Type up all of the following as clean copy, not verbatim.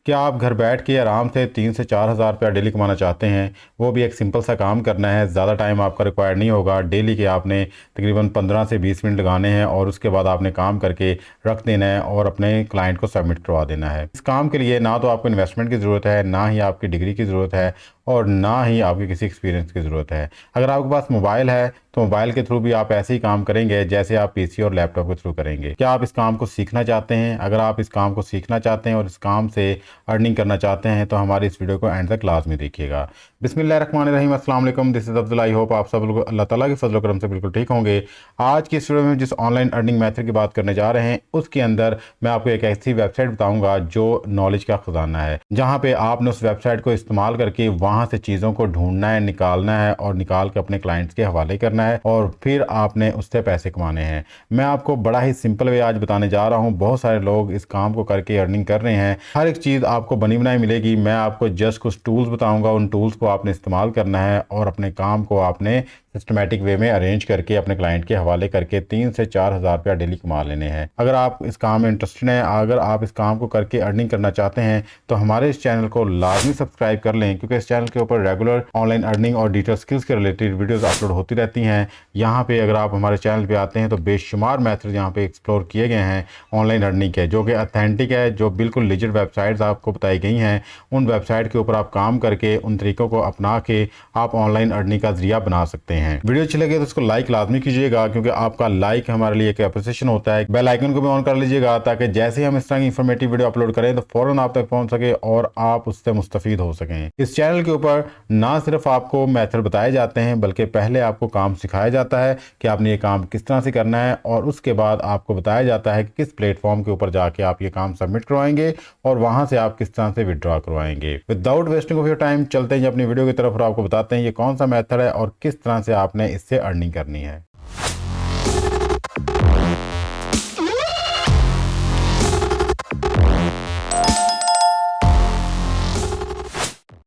क्या आप घर बैठ के आराम से 3 से 4 हज़ार रुपया डेली कमाना चाहते हैं? वो भी एक सिंपल सा काम करना है, ज़्यादा टाइम आपका रिक्वायर्ड नहीं होगा। डेली के आपने तकरीबन 15 से 20 मिनट लगाने हैं और उसके बाद आपने काम करके रख देना है और अपने क्लाइंट को सबमिट करवा देना है। इस काम के लिए ना तो आपको इन्वेस्टमेंट की ज़रूरत है, ना ही आपकी डिग्री की ज़रूरत है और ना ही आपके किसी एक्सपीरियंस की ज़रूरत है। अगर आपके पास मोबाइल है तो मोबाइल के थ्रू भी आप ऐसे ही काम करेंगे जैसे आप पीसी और लैपटॉप के थ्रू करेंगे। क्या आप इस काम को सीखना चाहते हैं? अगर आप इस काम को सीखना चाहते हैं और इस काम से अर्निंग करना चाहते हैं तो हमारी इस वीडियो को एंड तक लाजमी देखिएगा। बिस्मिल्लाहिर्रहमानिर्रहीम, अस्सलाम वालेकुम, this is Abdul. I hope आप सब लोग अल्लाह ताला के फजल करम से बिल्कुल ठीक होंगे। आज की इस वीडियो में जिस ऑनलाइन अर्निंग मेथड की बात करने जा रहे हैं उसके अंदर मैं आपको एक ऐसी वेबसाइट बताऊंगा जो नॉलेज का खजाना है, जहां पे आपने उस वेबसाइट को इस्तेमाल करके वहां से चीज़ों को ढूंढना है, निकालना है और निकाल के अपने क्लाइंट्स के हवाले करना है और फिर आपने उससे पैसे कमाने हैं। मैं आपको बड़ा ही सिंपल वे आज बताने जा रहा हूँ। बहुत सारे लोग इस काम को करके अर्निंग कर रहे हैं। हर एक चीज़ आपको बनी बनाई मिलेगी। मैं आपको जस्ट कुछ टूल्स बताऊंगा, उन टूल्स को आपने इस्तेमाल करना है और अपने काम को आपने सिस्टमेटिक वे में अरेंज करके अपने क्लाइंट के हवाले करके 3 से 4 हज़ार रुपया डेली कमा लेने हैं। अगर आप इस काम में इंटरेस्टेड हैं, अगर आप इस काम को करके अर्निंग करना चाहते हैं तो हमारे इस चैनल को लाजमी सब्सक्राइब कर लें, क्योंकि इस चैनल के ऊपर रेगुलर ऑनलाइन अर्निंग और डिजिटल स्किल्स के रिलेटेड वीडियोस अपलोड होती रहती हैं। यहाँ पे अगर आप हमारे चैनल पे आते हैं तो बेशुमार मेथड यहाँ पे एक्सप्लोर किए गए हैं ऑनलाइन अर्निंग के, जो कि अथेंटिक है, जो बिल्कुल लिजिट वेबसाइट्स आपको बताई गई हैं। उन वेबसाइट के ऊपर आप काम करके उन तरीकों को अपना के आप ऑनलाइन अर्निंग का जरिया बना सकते हैं। वीडियो अच्छी लगे तो इसको लाइक लाजमी कीजिएगा, क्योंकि आपका लाइक हमारे लिए एक अप्रिसिएशन होता है। बेल आइकन को भी ऑन कर लीजिएगा ताकि जैसे ही हम इस तरह की इंफॉर्मेटिव वीडियो अपलोड करें तो फौरन आप तक पहुंच सके और आप उससे मुस्तफीद हो सकें। इस चैनल के ऊपर ना सिर्फ आपको मेथड बताए जाते हैं बल्कि पहले आपको काम सिखाया जाता है कि आपने ये काम किस तरह से करना है और उसके बाद आपको बताया जाता है कि किस प्लेटफॉर्म के ऊपर जाके आप ये काम सबमिट करवाएंगे और वहां से आप किस तरह से विड्रॉ करवाएंगे। Without wasting of your time चलते हैं अपनी वीडियो की तरफ और आपको बताते हैं ये कौन सा मेथड है और किस तरह से आपने इससे अर्निंग करनी है।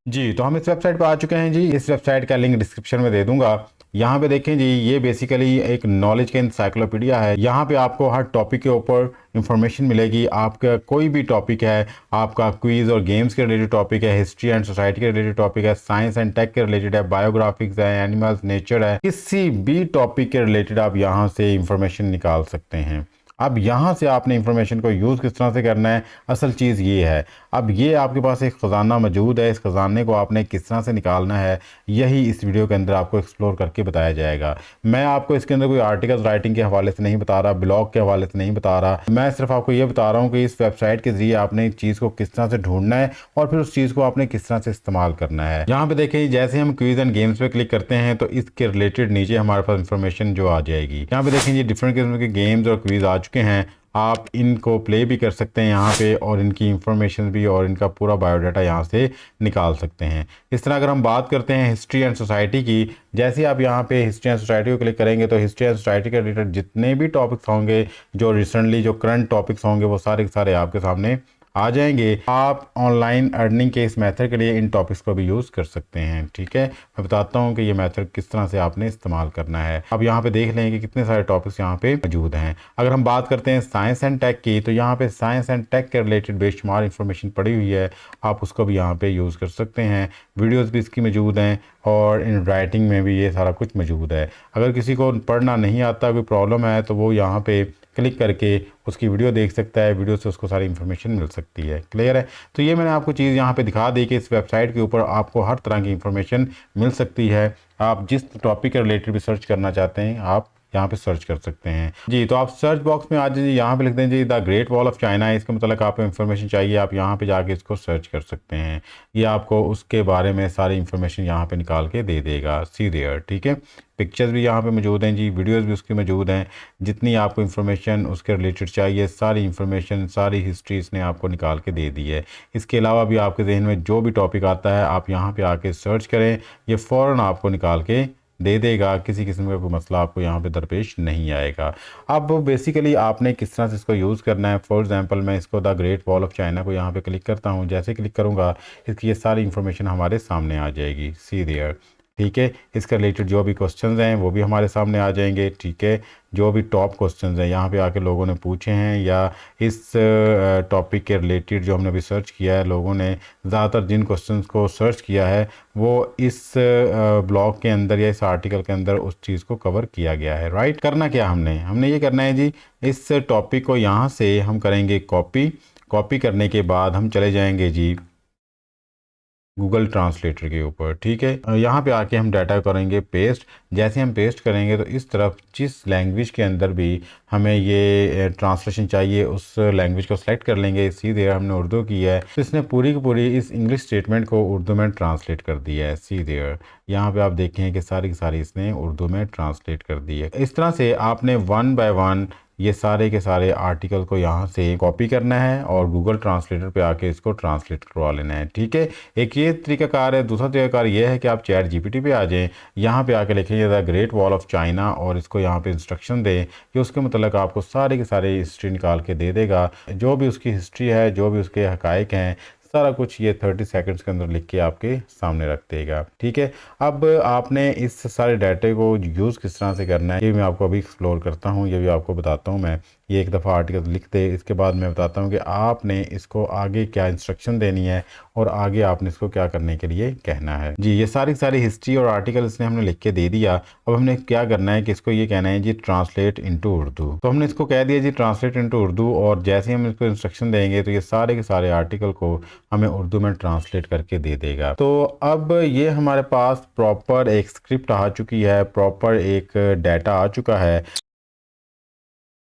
जी, तो हम इस वेबसाइट पर आ चुके हैं जी। इस वेबसाइट का लिंक डिस्क्रिप्शन में दे दूंगा। यहाँ पे देखें जी, ये बेसिकली एक नॉलेज का इंसाइक्लोपीडिया है। यहाँ पे आपको हर टॉपिक के ऊपर इंफॉर्मेशन मिलेगी। आपका कोई भी टॉपिक है, आपका क्विज और गेम्स के रिलेटेड टॉपिक है, हिस्ट्री एंड सोसाइटी के रिलेटेड टॉपिक है, साइंस एंड टेक के रिलेटेड है, बायोग्राफिक्स है, एनिमल्स, नेचर है, किसी भी टॉपिक के रिलेटेड आप यहाँ से इंफॉर्मेशन निकाल सकते हैं। अब यहाँ से आपने इंफॉर्मेशन को यूज़ किस तरह से करना है, असल चीज़ ये है। अब ये आपके पास एक ख़जाना मौजूद है, इस ख़जाने को आपने किस तरह से निकालना है यही इस वीडियो के अंदर आपको एक्सप्लोर करके बताया जाएगा। मैं आपको इसके अंदर कोई आर्टिकल्स राइटिंग के हवाले से नहीं बता रहा, ब्लॉग के हवाले से नहीं बता रहा। मैं सिर्फ आपको ये बता रहा हूँ कि इस वेबसाइट के जरिए आपने एक चीज़ को किस तरह से ढूंढना है और फिर उस चीज़ को आपने किस तरह से इस्तेमाल करना है। यहाँ पे देखें, जैसे हम क्विज एंड गेम्स पे क्लिक करते हैं तो इसके रिलेटेड नीचे हमारे पास इंफॉर्मेशन जो आ जाएगी। यहाँ पे देखें, ये डिफरेंट किस्म के गेम्स और क्विज आ चुके हैं। आप इनको प्ले भी कर सकते हैं यहाँ पे और इनकी इंफॉर्मेशन भी और इनका पूरा बायोडाटा यहाँ से निकाल सकते हैं। इस तरह अगर हम बात करते हैं हिस्ट्री एंड सोसाइटी की, जैसे आप यहाँ पे हिस्ट्री एंड सोसाइटी को क्लिक करेंगे तो हिस्ट्री एंड सोसाइटी के रिलेटेड जितने भी टॉपिक्स होंगे, जो रिसेंटली जो करंट टॉपिक्स होंगे, वो सारे के सारे आपके सामने आ जाएंगे। आप ऑनलाइन अर्निंग के इस मेथड के लिए इन टॉपिक्स को भी यूज़ कर सकते हैं। ठीक है, मैं बताता हूँ कि ये मेथड किस तरह से आपने इस्तेमाल करना है। अब यहाँ पे देख लें कि कितने सारे टॉपिक्स यहाँ पे मौजूद हैं। अगर हम बात करते हैं साइंस एंड टेक की, तो यहाँ पे साइंस एंड टेक के रिलेटेड बेशुमार इंफॉर्मेशन पड़ी हुई है, आप उसको भी यहाँ पे यूज़ कर सकते हैं। वीडियोज़ भी इसकी मौजूद हैं और इन राइटिंग में भी ये सारा कुछ मौजूद है। अगर किसी को पढ़ना नहीं आता, कोई प्रॉब्लम है, तो वो यहाँ पे क्लिक करके उसकी वीडियो देख सकता है। वीडियो से उसको सारी इन्फॉर्मेशन मिल सकती है। क्लियर है? तो ये मैंने आपको चीज़ यहाँ पे दिखा दी कि इस वेबसाइट के ऊपर आपको हर तरह की इन्फॉर्मेशन मिल सकती है। आप जिस टॉपिक के रिलेटेड भी सर्च करना चाहते हैं आप यहाँ पे सर्च कर सकते हैं जी। तो आप सर्च बॉक्स में आ जाइए, यहाँ पे लिख दें जी the great wall of China है। इसका मतलब आपको इन्फॉर्मेशन चाहिए, आप यहाँ पे जाके इसको सर्च कर सकते हैं। ये आपको उसके बारे में सारी इन्फॉर्मेशन यहाँ पे निकाल के दे देगा। सी देयर, ठीक है। पिक्चर्स भी यहाँ पे मौजूद हैं जी, वीडियोस भी उसकी मौजूद हैं। जितनी आपको इन्फॉर्मेशन उसके रिलेटेड चाहिए, सारी इन्फॉर्मेशन, सारी हिस्ट्री इसने आपको निकाल के दे दी है। इसके अलावा भी आपके जहन में जो भी टॉपिक आता है आप यहाँ पे आके सर्च करें, ये फ़ौरन आपको निकाल के दे देगा। किसी किस्म का कोई मसला आपको यहाँ पे दरपेश नहीं आएगा। अब बेसिकली आपने किस तरह से इसको यूज़ करना है। फॉर एग्जांपल मैं इसको the great wall of China को यहाँ पे क्लिक करता हूँ। जैसे क्लिक करूँगा इसकी ये सारी इन्फॉर्मेशन हमारे सामने आ जाएगी। सी देयर, ठीक है। इसके रिलेटेड जो भी क्वेश्चंस हैं वो भी हमारे सामने आ जाएंगे। ठीक है, जो भी टॉप क्वेश्चंस हैं यहाँ पे आके लोगों ने पूछे हैं या इस टॉपिक के रिलेटेड जो हमने अभी सर्च किया है, लोगों ने ज़्यादातर जिन क्वेश्चंस को सर्च किया है वो इस ब्लॉग के अंदर या इस आर्टिकल के अंदर उस चीज़ को कवर किया गया है। राइट, करना क्या हमने ये करना है जी, इस टॉपिक को यहाँ से हम करेंगे कॉपी करने के बाद हम चले जाएंगे जी गूगल ट्रांसलेटर के ऊपर। ठीक है, यहाँ पे आके हम डाटा करेंगे पेस्ट। जैसे हम पेस्ट करेंगे तो इस तरफ जिस लैंग्वेज के अंदर भी हमें ये ट्रांसलेशन चाहिए उस लैंग्वेज को सेलेक्ट कर लेंगे। सीधे हमने उर्दू की है तो इसने पूरी की पूरी इस इंग्लिश स्टेटमेंट को उर्दू में ट्रांसलेट कर दिया है। सीधे यहाँ पे आप देखें कि सारी की सारी इसने उर्दू में ट्रांसलेट कर दी है। इस तरह से आपने 1 बाय 1 ये सारे के सारे आर्टिकल को यहाँ से कॉपी करना है और गूगल ट्रांसलेटर पे आके इसको ट्रांसलेट करवा लेना है। ठीक है, एक ये तरीकाकार है। दूसरा तरीकाकार ये है कि आप चैट जीपीटी पे आ जाएं, यहाँ पे आके लिखेंगे the great wall of China और इसको यहाँ पे इंस्ट्रक्शन दें कि उसके मतलब आपको सारे के सारे हिस्ट्री निकाल के दे देगा। जो भी उसकी हिस्ट्री है, जो भी उसके हकायक हैं, सारा कुछ ये 30 सेकंड्स के अंदर लिख के आपके सामने रख देगा। ठीक है, अब आपने इस सारे डाटे को यूज़ किस तरह से करना है ये मैं आपको अभी एक्सप्लोर करता हूँ, ये भी आपको बताता हूँ। मैं ये एक दफ़ा आर्टिकल लिख दे, इसके बाद मैं बताता हूँ कि आपने इसको आगे क्या इंस्ट्रक्शन देनी है और आगे आपने इसको क्या करने के लिए कहना है। जी, ये सारी हिस्ट्री और आर्टिकल इसने हमने लिख के दे दिया। अब हमने क्या करना है कि इसको ये कहना है जी ट्रांसलेट इनटू उर्दू। तो हमने इसको कह दिया जी ट्रांसलेट इनटू उर्दू, और जैसे ही हम इसको इंस्ट्रक्शन देंगे तो ये सारे के सारे आर्टिकल को हमें उर्दू में ट्रांसलेट करके दे देगा। तो अब ये हमारे पास प्रॉपर एक स्क्रिप्ट आ चुकी है, प्रॉपर एक डाटा आ चुका है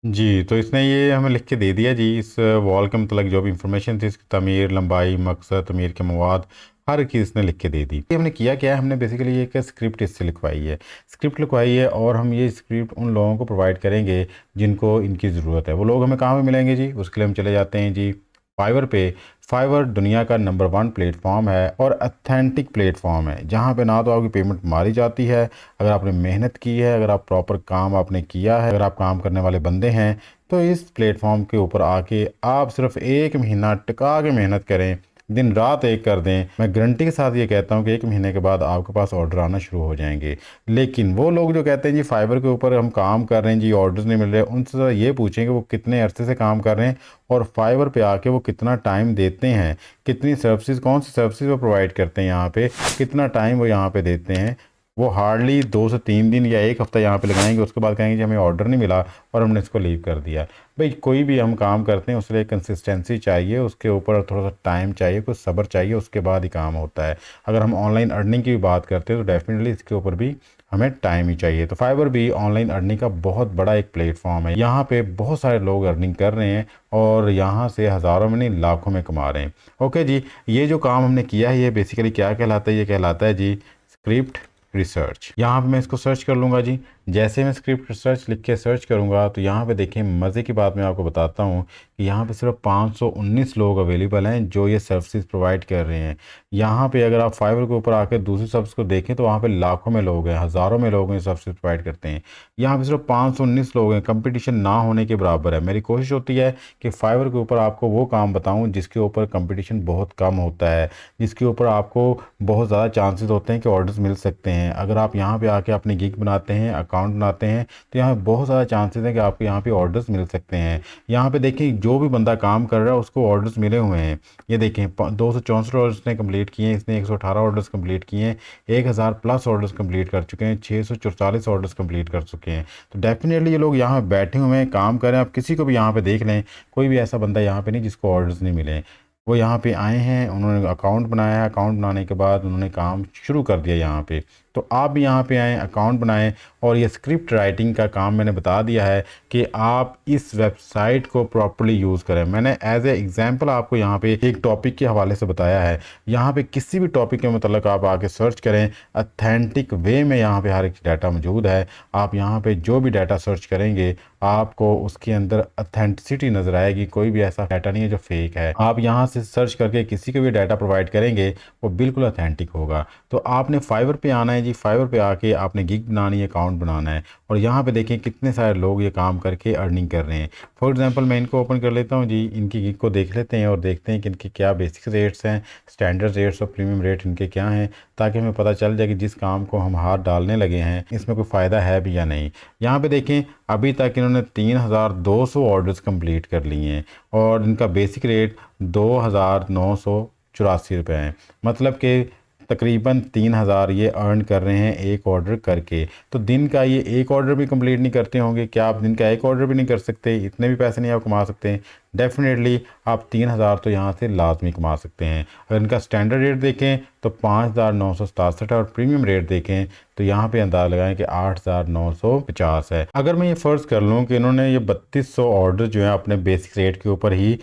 जी। तो इसने ये हमें लिख के दे दिया जी, इस वॉल के मतलब जो भी इंफॉर्मेशन थी, इसकी तमीर, लंबाई, मकसद, तमीर के मवाद, हर चीज़ इसने लिख के दे दी। ये हमने किया क्या है, हमने बेसिकली एक स्क्रिप्ट इससे लिखवाई है और हम ये स्क्रिप्ट उन लोगों को प्रोवाइड करेंगे जिनको इनकी ज़रूरत है। वो लोग हमें कहाँ पे मिलेंगे जी, उसके लिए हम चले जाते हैं जी फाइवर पे। फाइवर दुनिया का नंबर 1 प्लेटफॉर्म है और अथेंटिक प्लेटफॉर्म है, जहाँ पे ना तो आपकी पेमेंट मारी जाती है अगर आपने मेहनत की है, अगर आप प्रॉपर काम आपने किया है, अगर आप काम करने वाले बंदे हैं, तो इस प्लेटफॉर्म के ऊपर आके आप सिर्फ 1 महीना टिका के मेहनत करें, दिन रात एक कर दें। मैं गारंटी के साथ ये कहता हूँ कि 1 महीने के बाद आपके पास ऑर्डर आना शुरू हो जाएंगे। लेकिन वो लोग जो कहते हैं जी फाइबर के ऊपर हम काम कर रहे हैं जी, ऑर्डर्स नहीं मिल रहे, उनसे ज़रा ये पूछें कि वो कितने अरसे से काम कर रहे हैं और फाइबर पे आके वो कितना टाइम देते हैं, कितनी सर्विसेज, कौन सी सर्विसेज वो प्रोवाइड करते हैं, यहाँ पे कितना टाइम वो यहाँ पे देते हैं। वो हार्डली 2 से 3 दिन या 1 हफ्ता यहाँ पे लगाएंगे, उसके बाद कहेंगे जी हमें ऑर्डर नहीं मिला और हमने इसको लीव कर दिया। भाई कोई भी हम काम करते हैं उसके लिए कंसिस्टेंसी चाहिए, उसके ऊपर थोड़ा सा टाइम चाहिए, कुछ सब्र चाहिए, उसके बाद ही काम होता है। अगर हम ऑनलाइन अर्निंग की भी बात करते हैं तो डेफिनेटली इसके ऊपर भी हमें टाइम ही चाहिए। तो फाइबर भी ऑनलाइन अर्निंग का बहुत बड़ा एक प्लेटफॉर्म है, यहाँ पे बहुत सारे लोग अर्निंग कर रहे हैं और यहाँ से हज़ारों में नहीं लाखों में कमा रहे हैं। ओके जी, ये जो काम हमने किया है ये बेसिकली क्या कहलाता है, ये कहलाता है जी स्क्रिप्ट रिसर्च। यहाँ पे मैं इसको सर्च कर लूँगा जी। जैसे मैं स्क्रिप्ट रिसर्च लिख के सर्च करूँगा तो यहाँ पे देखें, मज़े की बात मैं आपको बताता हूँ कि यहाँ पे सिर्फ 519 लोग अवेलेबल हैं जो ये सर्विसेज प्रोवाइड कर रहे हैं। यहाँ पे अगर आप फाइवर के ऊपर आकर दूसरी सर्विस को देखें तो वहाँ पे लाखों में लोग हैं, हज़ारों में लोग हैं सर्विसेज प्रोवाइड करते हैं। यहाँ पे सिर्फ 519 लोग हैं, कंपटीशन ना होने के बराबर है। मेरी कोशिश होती है कि फाइवर के ऊपर आपको वो काम बताऊँ जिसके ऊपर कंपटीशन बहुत कम होता है, जिसके ऊपर आपको बहुत ज़्यादा चांसेस होते हैं कि ऑर्डर्स मिल सकते हैं। अगर आप यहाँ पे आके अपनी गिग बनाते हैं, अकाउंट बनाते हैं, तो यहाँ पे बहुत ज़्यादा चांसेस हैं कि आपको यहाँ पे ऑर्डर्स मिल सकते हैं। यहाँ पे देखिए जो भी बंदा काम कर रहा है उसको ऑर्डर्स मिले हुए हैं। ये देखें 264 ऑर्डर्स ने कंप्लीट किए हैं, इसने 118 ऑर्डर्स कंप्लीट किए हैं, 1000 प्लस ऑर्डर्स कंप्लीट कर चुके हैं, 644 ऑर्डर्स कंप्लीट कर चुके हैं। तो डेफिनेटली ये लोग यहाँ बैठे हुए हैं, काम कर रहे हैं। आप किसी को भी यहाँ पे देख लें, कोई भी ऐसा बंदा यहाँ पे नहीं जिसको ऑर्डर्स नहीं मिले। वो यहाँ पे आए हैं, उन्होंने अकाउंट बनाया, अकाउंट बनाने के बाद उन्होंने काम शुरू कर दिया यहाँ पे। तो आप भी यहाँ पे आएँ, अकाउंट बनाएं और ये स्क्रिप्ट राइटिंग का काम मैंने बता दिया है कि आप इस वेबसाइट को प्रॉपर्ली यूज़ करें। मैंने एज ए एग्जांपल आपको यहाँ पे एक टॉपिक के हवाले से बताया है। यहाँ पे किसी भी टॉपिक के मतलब आप आके सर्च करें, अथेंटिक वे में यहाँ पे हर एक डाटा मौजूद है। आप यहाँ पे जो भी डाटा सर्च करेंगे आपको उसके अंदर अथेंटिसिटी नज़र आएगी, कोई भी ऐसा डाटा नहीं है जो फेक है। आप यहाँ से सर्च करके किसी को भी डाटा प्रोवाइड करेंगे वो बिल्कुल अथेंटिक होगा। तो आपने फाइवर पे आना है है जी, फाइवर पे आके आपने गिग बनानी है, अकाउंट बनाना है और यहाँ पे देखें कितने सारे लोग ये काम करके अर्निंग कर रहे हैं। फॉर एग्जांपल मैं इनको ओपन कर लेता हूँ जी, इनकी गिग को देख लेते हैं और देखते हैं कि इनके क्या बेसिक रेट्स हैं, स्टैंडर्ड रेट्स और प्रीमियम रेट इनके क्या हैं, ताकि हमें पता चल जाए कि जिस काम को हम हाथ डालने लगे हैं इसमें कोई फ़ायदा है भी या नहीं। यहाँ पे देखें अभी तक इन्होंने 3200 ऑर्डर्स कंप्लीट कर लिए हैं और इनका बेसिक रेट 2984 रुपये हैं। मतलब कि तकरीबन 3000 ये अर्न कर रहे हैं एक ऑर्डर करके। तो दिन का ये एक ऑर्डर भी कंप्लीट नहीं करते होंगे, क्या आप दिन का एक ऑर्डर भी नहीं कर सकते? इतने भी पैसे नहीं आप कमा सकते? डेफिनेटली आप 3000 तो यहाँ से लाजमी कमा सकते हैं। अगर इनका स्टैंडर्ड रेट देखें तो 5967 है और प्रीमियम रेट देखें तो यहाँ पे अंदाज़ा लगाएं कि 8950 है। अगर मैं ये फ़र्ज़ कर लूँ कि इन्होंने ये 3200 ऑर्डर जो है अपने बेसिक रेट के ऊपर ही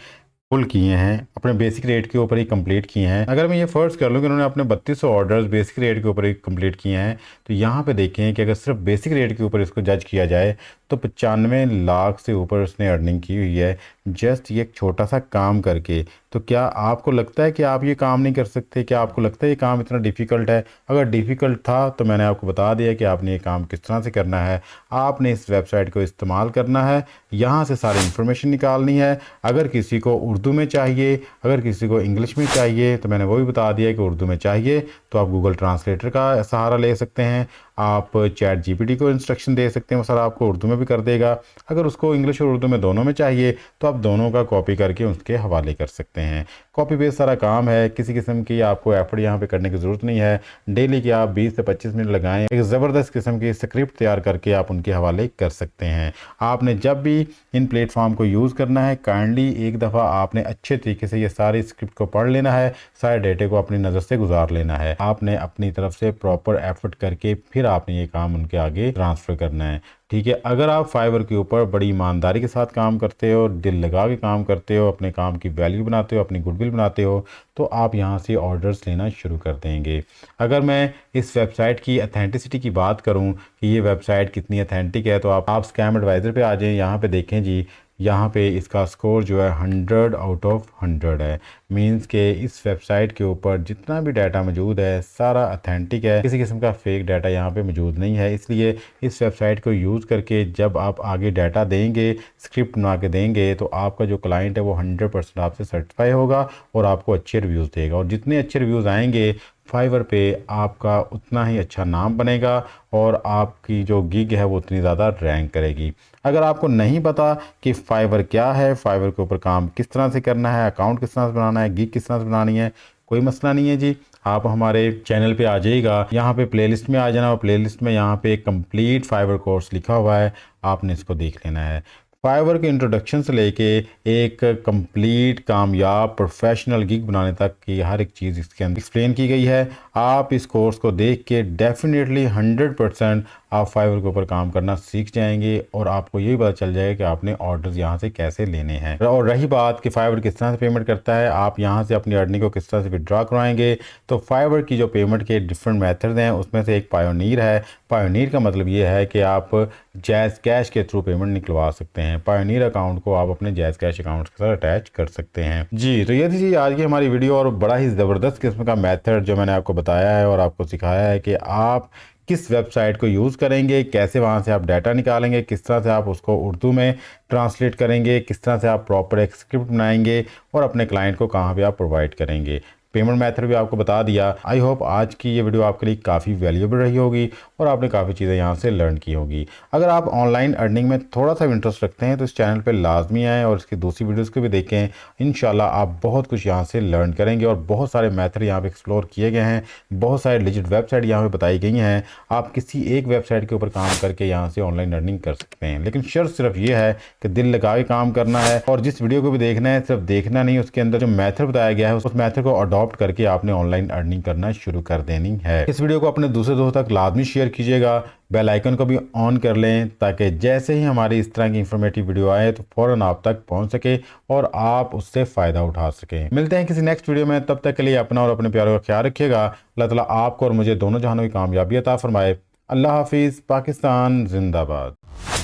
फुल किए हैं, अपने बेसिक रेट के ऊपर ही कंप्लीट किए हैं, अगर मैं ये फ़र्ज़ कर लूँ कि उन्होंने अपने 3200 ऑर्डर्स बेसिक रेट के ऊपर ही कंप्लीट किए हैं, तो यहाँ पे देखें कि अगर सिर्फ बेसिक रेट के ऊपर इसको जज किया जाए तो 95 लाख से ऊपर उसने अर्निंग की हुई है जस्ट ये एक छोटा सा काम करके। तो क्या आपको लगता है कि आप ये काम नहीं कर सकते? क्या आपको लगता है ये काम इतना डिफ़िकल्ट है? अगर डिफ़िकल्ट था तो मैंने आपको बता दिया कि आपने ये काम किस तरह से करना है। आपने इस वेबसाइट को इस्तेमाल करना है, यहाँ से सारी इन्फॉर्मेशन निकालनी है। अगर किसी को उर्दू में चाहिए, अगर किसी को इंग्लिश में चाहिए तो मैंने वो भी बता दिया कि उर्दू में चाहिए तो आप गूगल ट्रांसलेटर का सहारा ले सकते हैं। आप चैट जीपीटी को इंस्ट्रक्शन दे सकते हैं, वो सर आपको उर्दू में भी कर देगा। अगर उसको इंग्लिश और उर्दू में दोनों में चाहिए तो आप दोनों का कॉपी करके उसके हवाले कर सकते हैं। कॉपी पेस्ट सारा काम है, किसी किस्म की आपको एफर्ट यहाँ पे करने की ज़रूरत नहीं है। डेली की आप 20 से 25 मिनट लगाएं, एक ज़बरदस्त किस्म की स्क्रिप्ट तैयार करके आप उनके हवाले कर सकते हैं। आपने जब भी इन प्लेटफॉर्म को यूज़ करना है काइंडली एक दफ़ा आपने अच्छे तरीके से ये सारी स्क्रिप्ट को पढ़ लेना है, सारे डेटे को अपनी नज़र से गुजार लेना है। आपने अपनी तरफ से प्रॉपर एफर्ट करके फिर आपने ये काम उनके आगे ट्रांसफ़र करना है, ठीक है। अगर आप फाइवर के ऊपर बड़ी ईमानदारी के साथ काम करते हो, दिल लगा के काम करते हो, अपने काम की वैल्यू बनाते हो, अपनी गुडविल बनाते हो, तो आप यहाँ से ऑर्डर्स लेना शुरू कर देंगे। अगर मैं इस वेबसाइट की अथेंटिसिटी की बात करूँ कि ये वेबसाइट कितनी अथेंटिक है, तो आप स्कैम एडवाइज़र पे आ जाएं। यहाँ पे देखें जी, यहाँ पे इसका स्कोर जो है 100 आउट ऑफ 100 है। मींस के इस वेबसाइट के ऊपर जितना भी डाटा मौजूद है सारा अथेंटिक है, किसी किस्म का फेक डाटा यहाँ पे मौजूद नहीं है। इसलिए इस वेबसाइट को यूज़ करके जब आप आगे डाटा देंगे, स्क्रिप्ट बना के देंगे, तो आपका जो क्लाइंट है वो 100% आपसे सर्टिफाई होगा और आपको अच्छे रिव्यूज़ देगा। और जितने अच्छे रिव्यूज़ आएंगे फाइवर पे आपका उतना ही अच्छा नाम बनेगा और आपकी जो गिग है वो उतनी ज़्यादा रैंक करेगी। अगर आपको नहीं पता कि फाइवर क्या है, फाइवर के ऊपर काम किस तरह से करना है, अकाउंट किस तरह से बनाना है, गिग किस तरह से बनानी है, कोई मसला नहीं है जी। आप हमारे चैनल पे आ जाइएगा, यहाँ पे प्लेलिस्ट में आ जाना और प्लेलिस्ट में यहाँ पे कंप्लीट फाइवर कोर्स लिखा हुआ है, आपने इसको देख लेना है। फाइवर के इंट्रोडक्शन से लेके एक कंप्लीट कामयाब प्रोफेशनल गिग बनाने तक की हर एक चीज़ इसके अंदर एक्सप्लेन की गई है। आप इस कोर्स को देख के डेफिनेटली 100% आप फाइवर के ऊपर काम करना सीख जाएंगे और आपको ये भी पता चल जाएगा कि आपने ऑर्डर्स यहाँ से कैसे लेने हैं। और रही बात कि फाइवर किस तरह से पेमेंट करता है, आप यहाँ से अपनी अर्निंग को किस तरह से विड्रॉ करवाएंगे, तो फाइवर की जो पेमेंट के डिफरेंट मेथड्स हैं उसमें से एक पायोनीर है। पायोनीर का मतलब ये है कि आप जैज़ कैश के थ्रू पेमेंट निकलवा सकते हैं। पायोनीर अकाउंट को आप अपने जैज़ कैश अकाउंट के साथ अटैच कर सकते हैं जी। तो ये थी आज की हमारी वीडियो और बड़ा ही ज़बरदस्त किस्म का मेथड जो मैंने आपको बताया है और आपको सिखाया है कि आप किस वेबसाइट को यूज़ करेंगे, कैसे वहाँ से आप डाटा निकालेंगे, किस तरह से आप उसको उर्दू में ट्रांसलेट करेंगे, किस तरह से आप प्रॉपर एक स्क्रिप्ट बनाएंगे और अपने क्लाइंट को कहाँ पे आप प्रोवाइड करेंगे। पेमेंट मेथड भी आपको बता दिया। आई होप आज की ये वीडियो आपके लिए काफ़ी वैल्यूएबल रही होगी और आपने काफ़ी चीज़ें यहाँ से लर्न की होगी। अगर आप ऑनलाइन अर्निंग में थोड़ा सा इंटरेस्ट रखते हैं तो इस चैनल पे लाजमी आएँ और इसकी दूसरी वीडियोस को भी देखें। इंशाल्लाह आप बहुत कुछ यहाँ से लर्न करेंगे और बहुत सारे मेथड यहाँ पे एक्सप्लोर किए गए हैं, बहुत सारे लिजिट वेबसाइट यहाँ पे बताई गई हैं। आप किसी एक वेबसाइट के ऊपर काम करके यहाँ से ऑनलाइन अर्निंग कर सकते हैं, लेकिन शर्त सिर्फ ये है कि दिल लगा के काम करना है और जिस वीडियो को भी देखना है सिर्फ देखना नहीं, उसके अंदर जो मेथड बताया गया है उस मेथड को अडॉप्ट करके आपने ऑनलाइन अर्निंग करना शुरू कर देनी है। इस वीडियो को अपने दूसरे दोस्तों तक लाजमी शेयर कीजिएगा, बेल आइकन को भी ऑन कर लें ताकि जैसे ही हमारी इस तरह की इंफॉर्मेटिव वीडियो आए तो फौरन आप तक पहुंच सके और आप उससे फ़ायदा उठा सकें। मिलते हैं किसी नेक्स्ट वीडियो में, तब तक के लिए अपना और अपने प्यारों का ख्याल रखिएगा। अल्लाह ताला आपको और मुझे दोनों जहानों की कामयाबी अता फरमाए। अल्लाह हाफिज़। पाकिस्तान जिंदाबाद।